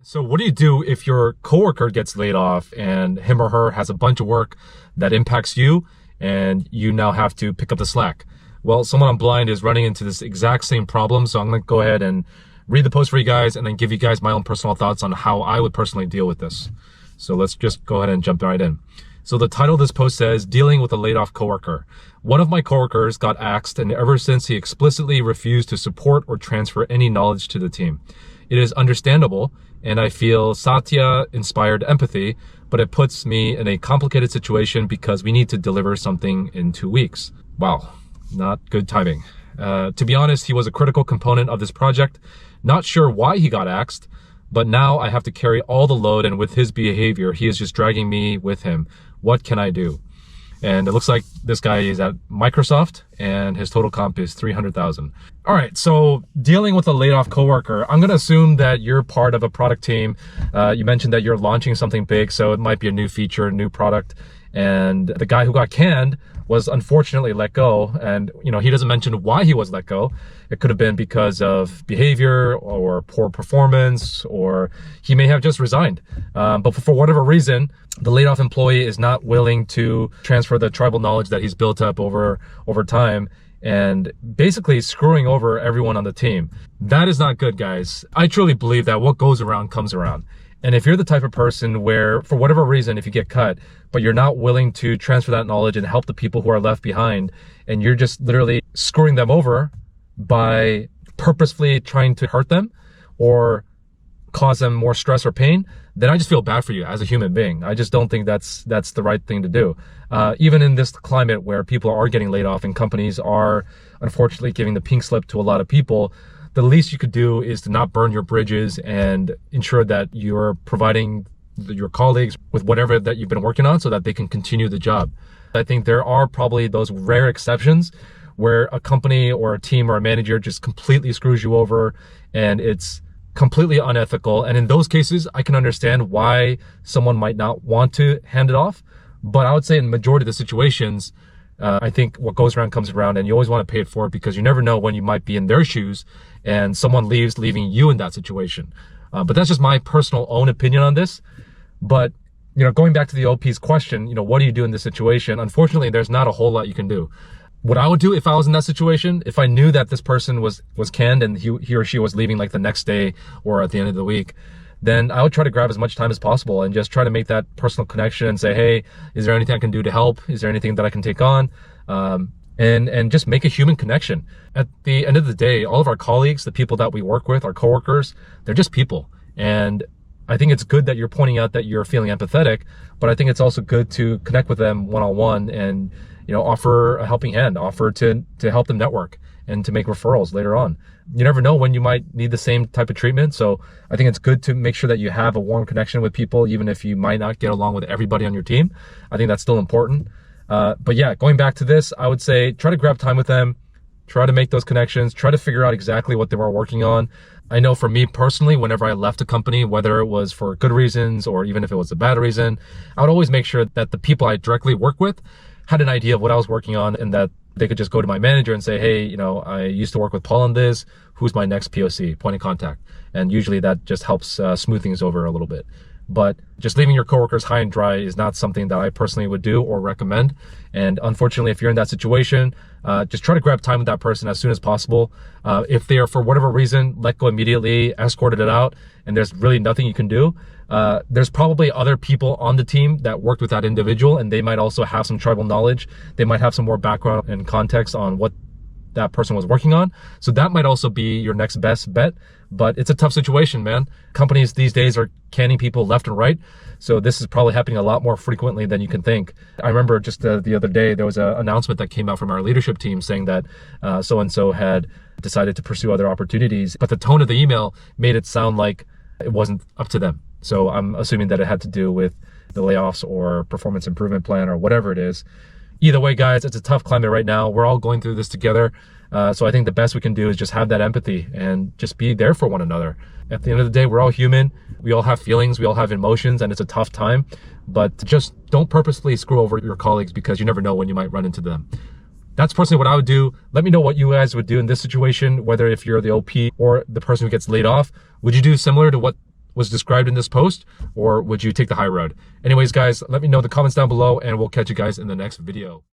So what do you do if your coworker gets laid off and him or her has a bunch of work that impacts you and you now have to pick up the slack? Well, someone on Blind is running into this exact same problem. So I'm going to go ahead and read the post for you guys and then give you guys my own personal thoughts on how I would personally deal with this. So let's just go ahead and jump right in. So the title of this post says, Dealing with a Laid Off Coworker. One of my coworkers got axed, and ever since he explicitly refused to support or transfer any knowledge to the team. It is understandable, and I feel Satya-inspired empathy, but it puts me in a complicated situation because we need to deliver something in 2 weeks. Wow, not good timing. To be honest, he was a critical component of this project. Not sure why he got axed, but now I have to carry all the load, and with his behavior, he is just dragging me with him. What can I do? And it looks like this guy is at Microsoft and his total comp is 300,000. All right, so dealing with a laid off coworker, I'm gonna assume that you're part of a product team. You mentioned that you're launching something big, so it might be a new feature, a new product. And the guy who got canned was unfortunately let go. And he doesn't mention why he was let go. It could have been because of behavior or poor performance, or he may have just resigned. But for whatever reason, the laid off employee is not willing to transfer the tribal knowledge that he's built up over time, and basically screwing over everyone on the team. That is not good, guys. I truly believe that what goes around comes around. And if you're the type of person where, for whatever reason, if you get cut, but you're not willing to transfer that knowledge and help the people who are left behind, and you're just literally screwing them over by purposefully trying to hurt them or cause them more stress or pain, then I just feel bad for you as a human being. I just don't think that's the right thing to do. Even in this climate where people are getting laid off and companies are unfortunately giving the pink slip to a lot of people, the least you could do is to not burn your bridges and ensure that you're providing your colleagues with whatever that you've been working on so that they can continue the job. I think there are probably those rare exceptions where a company or a team or a manager just completely screws you over and it's completely unethical. And in those cases, I can understand why someone might not want to hand it off. But I would say in the majority of the situations, I think what goes around comes around, and you always want to pay it forward because you never know when you might be in their shoes and someone leaves, leaving you in that situation. But that's just my personal own opinion on this. But, going back to the OP's question, what do you do in this situation? Unfortunately, there's not a whole lot you can do. What I would do if I was in that situation, if I knew that this person was canned and he or she was leaving like the next day or at the end of the week, then I would try to grab as much time as possible and just try to make that personal connection and say, hey, is there anything I can do to help? Is there anything that I can take on? And just make a human connection. At the end of the day, all of our colleagues, the people that we work with, our coworkers, they're just people. And I think it's good that you're pointing out that you're feeling empathetic, but I think it's also good to connect with them one-on-one and, offer a helping hand, offer to help them network and to make referrals later on. You never know when you might need the same type of treatment. So I think it's good to make sure that you have a warm connection with people, even if you might not get along with everybody on your team. I think that's still important. But yeah, going back to this, I would say try to grab time with them, try to make those connections, try to figure out exactly what they were working on. I know for me personally, whenever I left a company, whether it was for good reasons or even if it was a bad reason, I would always make sure that the people I directly work with had an idea of what I was working on and that they could just go to my manager and say, hey, I used to work with Paul on this. Who's my next POC, point of contact? And usually that just helps smooth things over a little bit. But just leaving your coworkers high and dry is not something that I personally would do or recommend. And unfortunately, if you're in that situation, just try to grab time with that person as soon as possible. If they are, for whatever reason, let go immediately, escorted it out, and there's really nothing you can do, there's probably other people on the team that worked with that individual, and they might also have some tribal knowledge. They might have some more background and context on what that person was working on. So that might also be your next best bet. But it's a tough situation, man. Companies these days are canning people left and right. So this is probably happening a lot more frequently than you can think. I remember just the other day, there was an announcement that came out from our leadership team saying that so-and-so had decided to pursue other opportunities. But the tone of the email made it sound like it wasn't up to them. So I'm assuming that it had to do with the layoffs or performance improvement plan or whatever it is. Either way, guys, it's a tough climate right now. We're all going through this together. So I think the best we can do is just have that empathy and just be there for one another. At the end of the day, we're all human. We all have feelings. We all have emotions, and it's a tough time. But just don't purposely screw over your colleagues because you never know when you might run into them. That's personally what I would do. Let me know what you guys would do in this situation, whether if you're the OP or the person who gets laid off. Would you do similar to what was described in this post, or would you take the high road? Anyways, guys, let me know in the comments down below, and we'll catch you guys in the next video.